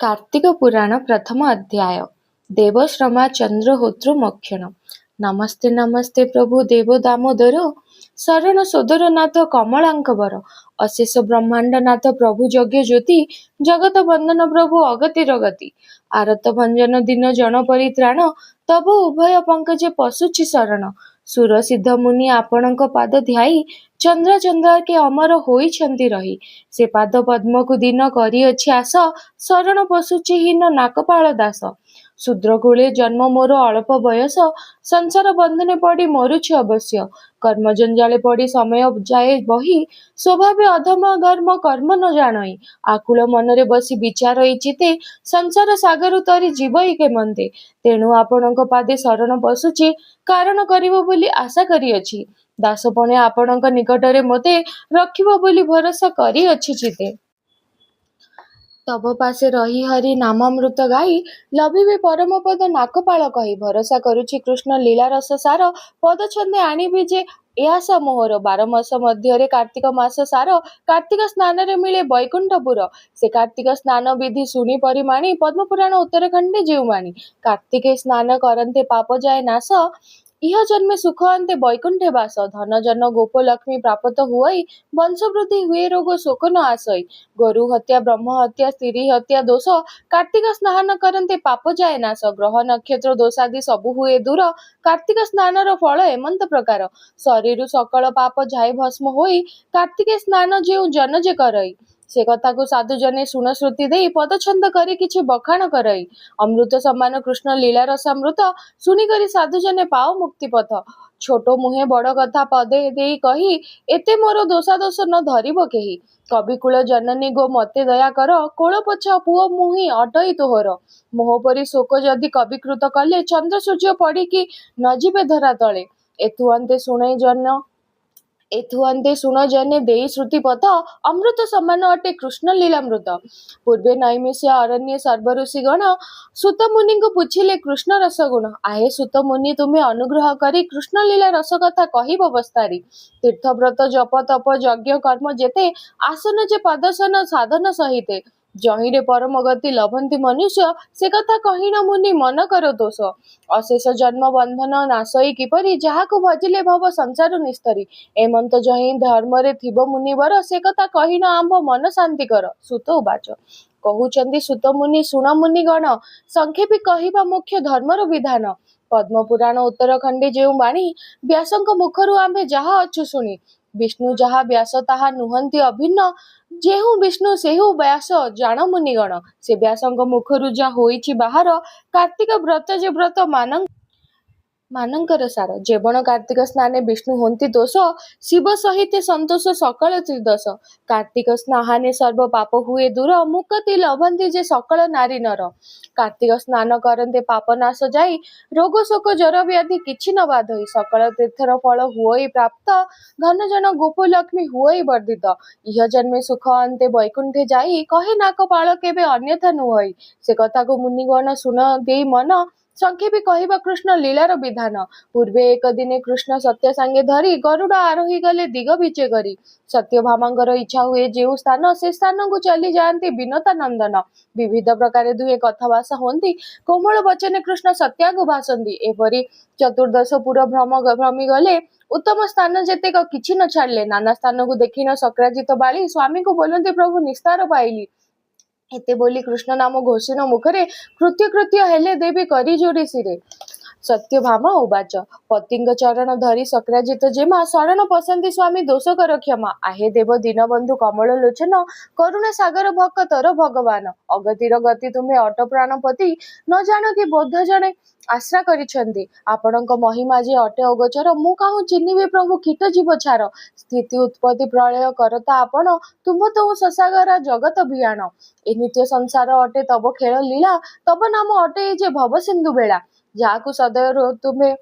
कार्तिक पुराण प्रथम अध्याय देवश्रमा चंद्रहोत्र मोक्षण। नमस्ते नमस्ते प्रभु देव दामोदर, शरण सोदरनाथ कमलांकबर, अशेष ब्रह्मांडनाथ प्रभु यज्ञ ज्योति, जगत बंदन प्रभु अगतिर गति, आरत भंजन दिन जन परित्राण, तब उभय पंकजे पशुछि शरण। सुर सिद्ध मुनि आपणक पाद ध्याई, चंद्र चंद्राके अमर होइछन्ति रही, से पाद पद्म को दिन करिअछि आस, शरण पशुछि हीन नाकपाल दास। शूद्रकूले जन्म मोर अल्प बयस, संसार बंधने पड़ी मरुछि अवश्य, कर्म जंजाले पड़ी समय जाए बही, स्वभावे अधम धर्म कर्म न जानई, आकुल मनरे बसी विचार चिते, संसार सागर तरी जीवई केमंते, तेणु आपणक पादे शरण पशुछि, कारण करिब बोली आशा करिअछि, दासपणे आपणक निकटरे मते रखिब बोली भरोसा करिअछि चिते। तब पासे रही हरि नामामृत गाई, लभिबे परम पद नाकपाल कही, भरोसा करुछि कृष्ण लीला रस सार, पद छंदे आनिबि जे ए आशा मोहर। 12 मास मध्य कार्तिक मास सार, कार्तिक स्नान रे मिले बैकुंठपुर, से कार्तिक स्नान विधि सुनी परिमाणी, पद्म पुराण उत्तरखंडे जीवमाणी। कार्तिके स्नान करन्ते पाप जाए नाश, इह जन्मे सुख अन्ते बैकुंठे वास, धन जन गोप लक्ष्मी प्राप्त हुई, वंश वृद्धि हुए रोग शोक न आसई, गोरु हत्या ब्रह्म हत्या स्त्री हत्या दोष, कार्तिक स्नान करन्ते पाप जाए नाश, ग्रह नक्षत्र दोषादि सबु हुए दूर, कार्तिक स्नानर फल एमंत प्रकार, शरीरु सकल पाप जाए भस्म होई, कार्तिके स्नान जेउ जन जे करई, से कथा को साधु जने सुन श्रुति देई, पदछंद करी किछि बखाण करई, अमृत समान कृष्ण लीला रसामृत, सुनी करी साधु जने पाओ मुक्ति पथ। छोटो मुहे बड़ कथा पदे देई कही, एते मोर दोषा दोष न धरिब केही, कविकुल जननी गो मते दया कर, कोल पोछा पुओ मुहि अटई तोहर, मोह परी शोक जदि कविकृत कले, चंद्र सूर्य पड़ी कि न जिबे धरा तले, एथु अन्ते शुण जने देई श्रुति पथ, अमृत समान अटे कृष्ण लीलामृत। पूर्वे नैमिष्य अरण्य सर्व ऋषि गण, सुत मुनि को पूछिले कृष्ण रस गुण, आहे सुत मुनि तुम्हें अनुग्रह करी, कृष्ण लीला रस कथा कहिब बस्तारी, तीर्थ व्रत जप तप यज्ञ कर्म जेते, आसन जे पदसन साधन सहिते, जहिरे परम गति लभंती मनुष्य, से कथा कहिन मुनि मन कर दोष, अशेष जन्म बंधन नाशई किपरि, जाहाको भजिले भव संसार निस्तरी, एमंत जहि धर्म रे थिब मुनिवर, से कथा कहिन आंभ मन शांति कर। सुत उवाच, कहउचंदी सुत मुनि शुण मुनि गण, संक्षेपी कहिबा मुख्य धर्मर विधान, पद्म पुराण उत्तरखंडे जेउ बाणी, व्यासंक मुखरु आंबे जाहा अछु शुणी, विष्णु जाहा व्यास ताहा नुहंती अभिन्न, जेहु विष्णु सेहु व्यास जान मुनिगण, से व्यासंक मुखरु जा होइछि बाहर, कार्तिक व्रत जे व्रत मानंकर सार, जेबण कार्तिक स्नाने विष्णु होंती दोष, शिव सहिते संतोष सकल त्रिदोष, कार्तिक स्नाहाने सर्व पाप हुए दूर, मुक्ति लभंती जे सकल नारी नर, कार्तिक स्नान करन्ते पाप नाश जाई, रोग शोक जर व्याधि किछि न बाधई, सकल तीर्थर फल हुई प्राप्त, धन जन गोप लक्ष्मी हुई वर्धित, इह जन्मे सुख अन्ते बैकुंठे जाई, कहे नाकपाल केबे अन्यथा नुहई, से कथा को मुनिगण सुन देई मन, संक्षेपी कहिबा कृष्ण लीलार विधान। पूर्वे एक दिने कृष्ण सत्य सांगे धरी, गरुड़ आरोही गले दिग विचे करी, सत्यभामांकर इच्छा हुए जेउ स्थान, से स्थान को चली जाती विनता नंदन, विविध प्रकार दुहे कथाभाषा होती, कोमल वचने कृष्ण सत्या को भाषंती, एपरी चतुर्दश पुर भ्रमी गले, उत्तम स्थान जेतेक किछि न छाड़ले, नाना स्थान को देखी न सक्राजित बाली, स्वामी को बोलते प्रभु निस्तार पाइली, एते बोली कृष्ण नाम घोषिन मुखरे, कृत्य कृत्य हेले देवी करी जोड़ी सिरे। सत्यभामा उवाच, पतिंग चरण धरी सक्राजित जेमा, शरण पसंती स्वामी दोष कर क्षमा, आहे देव दीनबंधु कमल लोचन, करुणा सागर भक्तर भगवान, अगतिर गति तुम्हें अट प्राणपति, न जान कि बोध जने आश्रा करिछन्ति, आपणक महिमा जे अटे अगोचर, मु काहु चिन्हिबे प्रभु कीट जीव छार, स्थिति उत्पत्ति प्रलय करता आपण, तुम तो ससागरा जगत भियाण, ए नित्य संसार अटे तब खेल लीला, तब नाम अटे जे भव सिंधु बेला, जाहाकु सदैव तुम्हें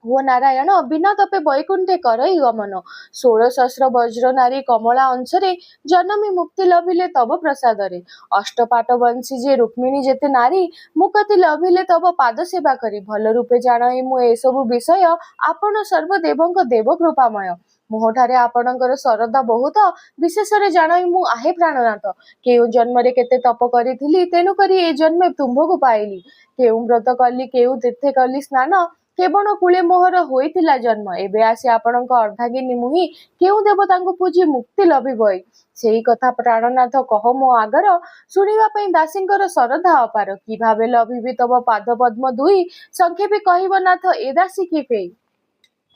हुओ नारायण, बिना तपे बैकुंठे करई गमन, 16 सहस्र वज्र नारी कमला अंशरे, जनमी मुक्ति लभिले तब प्रसादरे, अष्टपाट वंशी जे रुक्मिणी जेते नारी, मुक्ति लभिले तब पाद सेवा करी, भल रूपे जाणई मु एसबु विषय, आपण सर्वदेवଙ୍କ देव कृपामय, ମୋହଠାରେ ଆପଣଙ୍କର ଶରଧା ବହୁତ, ବିଶେଷରେ ଜାଣଇ ମୁଁ आहे ପ୍ରାଣନାଥ। କେଉଁ ଜନ୍ମରେ କେତେ ତପ କରିଥିଲି, ତେଣୁକରି ଏ ଜନ୍ମେ ତୁମ୍ଭକୁ ପାଇଲି। କେଉଁ ବ୍ରତ କଲି, କେଉଁ ତୀର୍ଥେ କଲି ସ୍ନାନ, କେବଳ କୂଳେ ମୋହର ହୋଇଥିଲା ଜନ୍ମ। ଏବେ ଆସି ଆପଣଙ୍କ ଅର୍ଦ୍ଧାଙ୍ଗିନୀ ମୁହିଁ, କେଉଁ ଦେବତାଙ୍କୁ ପୂଜି ମୁକ୍ତି ଲଭିବଇ। ସେଇ କଥା ପ୍ରାଣନାଥ କହ ମୋ ଆଗର, ଶୁଣିବା ପାଇଁ ଦାସୀଙ୍କର ଶରଧା ଅପାର। କି ଭାବେ ଲଭିବି ତବ ପାଦ ପଦ୍ମ ଦୁଇ, ସଂକ୍ଷେପେ କହିବ ନାଥ ଏ ଦାସୀ କି ପେଇ।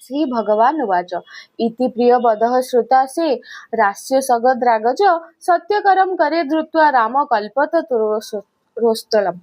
ଶ୍ରୀ ଭଗବାନ ଉବାଚ ଇତି ପ୍ରିୟ ବଦଃ ଶ୍ରୁତା ସେ ରାସ୍ୟ ସଗଦ୍ରାଗଜ, ସତ୍ୟକରମ୍ करे ଧୃତ୍ୱା ରାମ କଳ୍ପତ ରୋସ୍ତଳମ୍।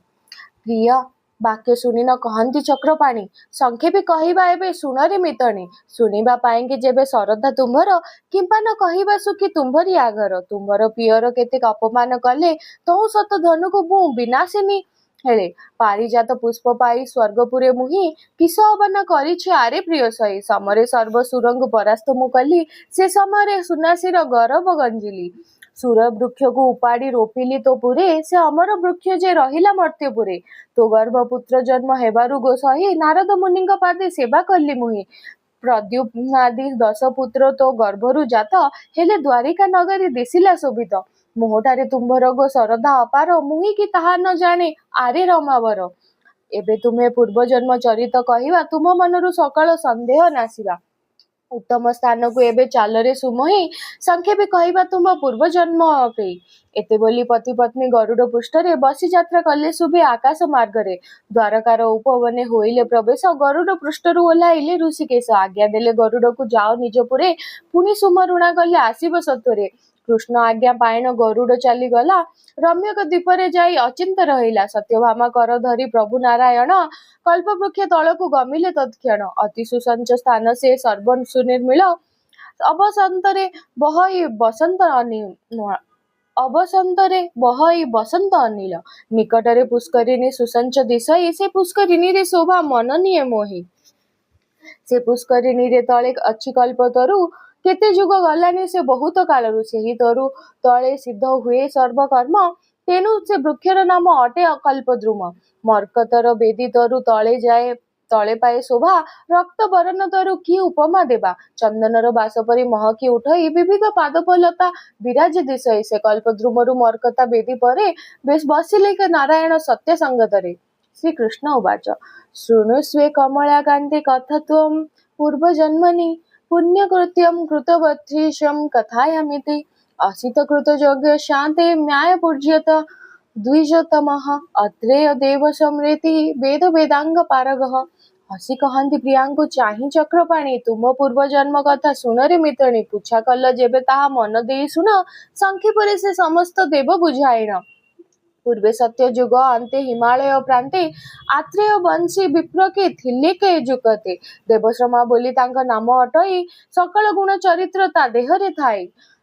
ପ୍ରିୟ ବାକ୍ୟ ଶୁଣି ନ କହନ୍ତି ଚକ୍ରପାଣି, ସଂକ୍ଷେପେ କହିବା ଏବେ ଶୁଣରେ ମିତଣୀ। ଶୁଣିବା ପାଇଁକି ଯେବେ ଶରଧା ତୁମ୍ଭର, କିମ୍ବା ନ କହିବା ସୁଖୀ ତୁମ୍ଭରି ଆଗର। ତୁମ୍ଭର ପିଅର କେତେ ଅପମାନ କଲେ, ତହୁଁ ସତ ଧନୁକୁ ମୁଁ ବିନାଶିନୀ ହେଳେ। ପାରିଜାତ ପୁଷ୍ପ ପାଇ ସ୍ୱର୍ଗପୁରେ ମୁହିଁ, କିସ ଅବନ କରିଛି ଆରେ ପ୍ରିୟ ସଇ। ସମରେ ସର୍ବ ସୁରଙ୍କୁ ପରାସ୍ତ ମୁଁ କଲି, ସେ ସମୟରେ ସୁନାସିର ଗରବ ଗଞ୍ଜିଲି। ସୁର ବୃକ୍ଷକୁ ଉପାଡ଼ି ରୋପିଲି ତୋ ପୁରେ, ସେ ଅମର ବୃକ୍ଷ ଯେ ରହିଲା ମର୍ତ୍ତ୍ୟପୁରେ। ତୋ ଗର୍ଭ ପୁତ୍ର ଜନ୍ମ ହେବାରୁ ଗୋ ସହି, ନାରଦ ମୁନିଙ୍କ ପାଦେ ସେବା କଲି ମୁହିଁ। ପ୍ରଦ୍ୟୁମ୍ନାଦି 10 ପୁତ୍ର ତୋ ଗର୍ଭରୁ ଜାତ, ହେଲେ ଦ୍ୱାରିକା ନଗରୀ ଦିଶିଲା ଶୋଭିତ। ମୋହଠାରେ ତୁମ୍ଭର ଗୋ ଶରଧା ଅପାର, ମୁହିଁ କି ତାହା ନ ଜାଣେ ଆରେ ରମାବର। ଏବେ ତୁମେ ପୂର୍ବଜନ୍ମ ଚରିତ କହିବା, ତୁମ ମନରୁ ସକଳ ସନ୍ଦେହ ନାଶିବା। ଉତ୍ତମ ସ୍ଥାନକୁ ଏବେ ଚାଲରେ ସୁମୋହି, ସଂକ୍ଷେପେ କହିବା ତୁମ ପୂର୍ବଜନ୍ମ ପେଇ। ଏତେ ବୋଲି ପତି ପତ୍ନୀ ଗରୁଡ଼ ପୃଷ୍ଠରେ, ବସି ଯାତ୍ରା କଲେ ଶୁଭେ ଆକାଶ ମାର୍ଗରେ। ଦ୍ୱାରକାର ଉପବନେ ହୋଇଲେ ପ୍ରବେଶ, ଗରୁଡ଼ ପୃଷ୍ଠରୁ ଓହ୍ଲାଇଲେ ଋଷିକେଶ। ଆଜ୍ଞା ଦେଲେ ଗରୁଡ଼କୁ ଯାଅ ନିଜପୁରେ, ପୁଣି ସୁମରୁଣା କଲେ ଆସିବ ସତ୍ୱରେ। କୃଷ୍ଣ ଆଜ୍ଞା ପାଇଣ ଗରୁଡ଼ ଚାଲିଗଲା, ରମ୍ୟକ ଦ୍ୱୀପରେ ଯାଇ ଅଚିନ୍ତ ରହିଲା। ସତ୍ୟଭାମା କର ଧରି ପ୍ରଭୁ ନାରାୟଣ, କଳ୍ପବୃକ୍ଷ ତଳକୁ ଗମିଲେ ତତ୍କ୍ଷଣ। ଅତି ସୁସଞ୍ଚ ସ୍ଥାନ ସେ ସର୍ବ ସୁନିର୍ମିଳ, ଅବସନ୍ତରେ ବହଇ ବସନ୍ତ ଅନିଳ। ନିକଟରେ ପୁଷ୍କରିଣୀ ସୁସଞ୍ଚ ଦିଶଇ, ସେ ପୁଷ୍କରିଣୀରେ ଶୋଭା ମନ ନିଏ ମୋହି। ସେ ପୁଷ୍କରିଣୀରେ ତଳେ ଅଛି କଳ୍ପତରୁ, କେତେ ଯୁଗ ଗଲାଣି ସେ ବହୁତ କାଳରୁ। ସେହି ତରୁ ତଳେ ସିଦ୍ଧ ହୁଏ ସର୍ବକର୍ମ, ତେଣୁ ସେ ବୃକ୍ଷର ନାମ ଅଟେ କଳ୍ପଦ୍ରୁମ। ମର୍କତର ବେଦୀ ତରୁ ତଳେ ପାଏ ଶୋଭା, ରକ୍ତ ବରନ ତରୁ କି ଉପମା ଦେବା। ଚନ୍ଦନର ବାସ ପରି ମହକି ଉଠଇ, ବିବିଧ ପାଦପଲତା ବିରାଜେ ଦିଶଇ। ସେ କଳ୍ପଦ୍ରୁମରୁ ମର୍କତା ବେଦୀ ପରେ, ବେଶ ବସିଲେ ନାରାୟଣ ସତ୍ୟ ସଙ୍ଗତରେ। ଶ୍ରୀକୃଷ୍ଣ ଉବାଚ ଶୃଣୁଷ୍ବେ କମଳାକାନ୍ତେ କଥତ୍ୱଂ ପୂର୍ବଜନ୍ମନି, ପୁଣ୍ୟକୃତ୍ୟଂ କୃତବତ୍ସୀଶଂ କଥାୟାମିତି। ଅସିତ କୃତ ଯଜ୍ଞ ଶାନ୍ତେ ନ୍ୟାୟ ପୂଜ୍ୟତ ଦ୍ୱିଜତମଃ, ଅତ୍ରେୟ ଦେବ ସମୃତି ବେଦ ବେଦାଙ୍ଗ ପାରଗଃ। ହସି କହନ୍ତି ପ୍ରିୟାଙ୍କୁ ଚାହିଁ ଚକ୍ରପାଣି, ତୁମ ପୂର୍ବଜନ୍ମ କଥା ଶୁଣରେ ମିତଣୀ। ପୁଚ୍ଛା କଲ ଯେବେ ତାହା ମନ ଦେଇ ଶୁଣ, ସଂକ୍ଷେପରେ ସେ ସମସ୍ତ ଦେବ ବୁଝାଇଣ। ପୂର୍ବେ ସତ୍ୟ ଯୁଗ ଅନ୍ତେ ହିମାଳୟ ପ୍ରାନ୍ତେ, ଆତ୍ରେୟ ବଂଶୀ ବିପ୍ର କେ ଥିଲେ କେ ଯୁଗତେ। ଦେବଶ୍ରମା ବୋଲି ତାଙ୍କ ନାମ ଅଟଇ, ସକଳ ଗୁଣ ଚରିତ୍ର ତା ଦେହରେ ଥାଇ।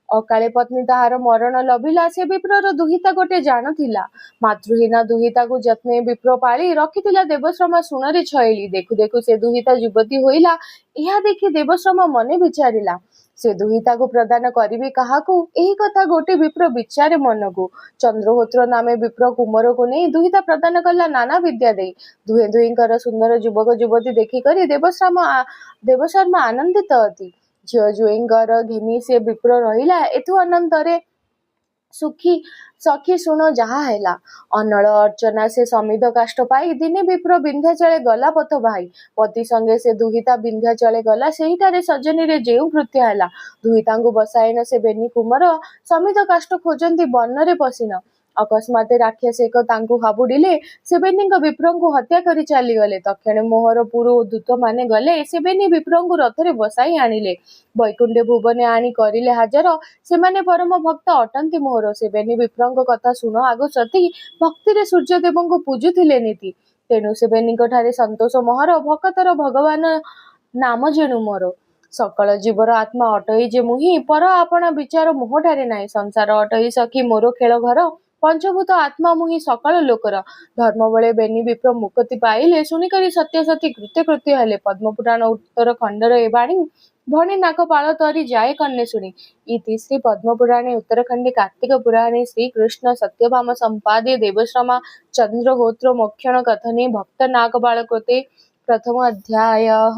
ଅକାଳେ ପତ୍ନୀ ତାହାର ମରଣ ଲଭିଲା, ସେ ବିପ୍ରର ଦୁହିତା ଗୋଟେ ଜାଣ ଥିଲା। ମାତୃହୀନା ଦୁହିତାକୁ ଯତ୍ନେ ବିପ୍ର ପାଳି, ରଖିଥିଲା ଦେବଶ୍ରମା ଶୁଣରେ ଛଇଲି। ଦେଖୁ ଦେଖୁ ସେ ଦୁହିତା ଯୁବତୀ ହୋଇଲା, ଏହା ଦେଖି ଦେବଶ୍ରମା ମନେ ବିଚାରିଲା। ସେ ଦୁହିତାକୁ ପ୍ରଦାନ କରିବି କାହାକୁ, ଏହି କଥା ଗୋଟି ବିପ୍ର ବିଚାରେ ମନକୁ। ଚନ୍ଦ୍ରହୋତ୍ର ନାମେ ବିପ୍ର କୁମରକୁ ନେଇ, ଦୁହିତା ପ୍ରଦାନ କଲା ନାନା ବିଦ୍ୟା ଦେଇ। ଦୁହେଁ ଦୁହିଁଙ୍କର ସୁନ୍ଦର ଯୁବକ ଯୁବତୀ ଦେଖିକରି ଦେବଶର୍ମା ଆନନ୍ଦିତ ଅତି। ଝିଅ ଜୁଇଁଙ୍କର ଘେନି ସେ ବିପ୍ର ରହିଲା, ଏଥୁ ଅନନ୍ତରେ ସଖୀ ଶୁଣ ଯାହା ହେଲା। ଅନଳ ଅର୍ଚ୍ଚନା ସେ ସମିଧ କାଷ୍ଠ ପାଇ, ଦିନେ ବିପ୍ର ବିନ୍ଧ୍ୟାଚଳେ ଗଲା ପଥ ଭାଇ। ପତି ସଙ୍ଗେ ସେ ଦୁହିତା ବିନ୍ଧ୍ୟାଚଳେ ଗଲା, ସେହିଠାରେ ସଜନୀରେ ଯେଉଁ କୃତ୍ୟ ହେଲା। ଦୁହିତାଙ୍କୁ ବସାଇନ ସେ ବେନି କୁମର, ସମିଧ କାଷ୍ଠ ଖୋଜନ୍ତି ବନରେ ପଶିନ। ଅକସ୍ମାତେ ରାକ୍ଷସ ଏକ ତାଙ୍କୁ ହାବୁଡ଼ିଲେ, ସେବେନୀଙ୍କ ବିପ୍ରଙ୍କୁ ହତ୍ୟା କରି ଚାଲିଗଲେ। ତକ୍ଷଣେ ମୋହର ପୁରୁ ଦୂତମାନେ ଗଲେ, ସେବେନୀ ବିପ୍ରଙ୍କୁ ରଥରେ ବସାଇ ଆଣିଲେ। ବୈକୁଣ୍ଠ ଭୁବନେ ଆଣି କରିଲେ ହାଜର, ସେମାନେ ପରମ ଭକ୍ତ ଅଟନ୍ତି ମୋହର। ସେବେନୀ ବିପ୍ରଙ୍କ କଥା ଶୁଣ ଆଗ ସତୀ, ଭକ୍ତିରେ ସୂର୍ଯ୍ୟଦେବଙ୍କୁ ପୂଜୁଥିଲେ ନୀତି। ତେଣୁ ସେବେନୀଙ୍କ ଠାରେ ସନ୍ତୋଷ ମୋହର, ଭକତର ଭଗବାନ ନାମ ଯେଣୁ ମୋର। ସକଳ ଜୀବର ଆତ୍ମା ଅଟଇ ଯେ ମୁହିଁ, ପର ଆପଣା ବିଚାର ମୋହଠାରେ ନାହିଁ। ସଂସାର ଅଟଇ ସଖୀ ମୋର ଖେଳ ଘର, ପଞ୍ଚଭୂତ ଆତ୍ମା ମୁହିଁ ସକଳ ଲୋକର। ଧର୍ମବଳେ ବେନି ବିପ୍ର ମୁକ୍ତି ପାଇଲେ, ଶୁଣିକରି ସତ୍ୟ ସତୀ କୃତ୍ୟ କୃତ୍ୟ ହେଲେ। ପଦ୍ମପୁରାଣ ଉତ୍ତର ଖଣ୍ଡର ଏ ବାଣୀ, ଭଣୀ ନାକ ପାଳ ତରି ଯାଏ କର୍ଣ୍ଣେ ଶୁଣି। ଇତି ଶ୍ରୀ ପଦ୍ମପୁରାଣେ ଉତ୍ତରଖଣ୍ଡେ କାର୍ତ୍ତିକ ପୁରାଣେ ଶ୍ରୀକୃଷ୍ଣ ସତ୍ୟଭାମା ସମ୍ପାଦେ ଦେବଶ୍ରମା ଚନ୍ଦ୍ରହୋତ୍ର ମୋକ୍ଷଣ କଥନେ ଭକ୍ତ ନାଗବାଳ କୃତେ ପ୍ରଥମ ଅଧ୍ୟାୟः।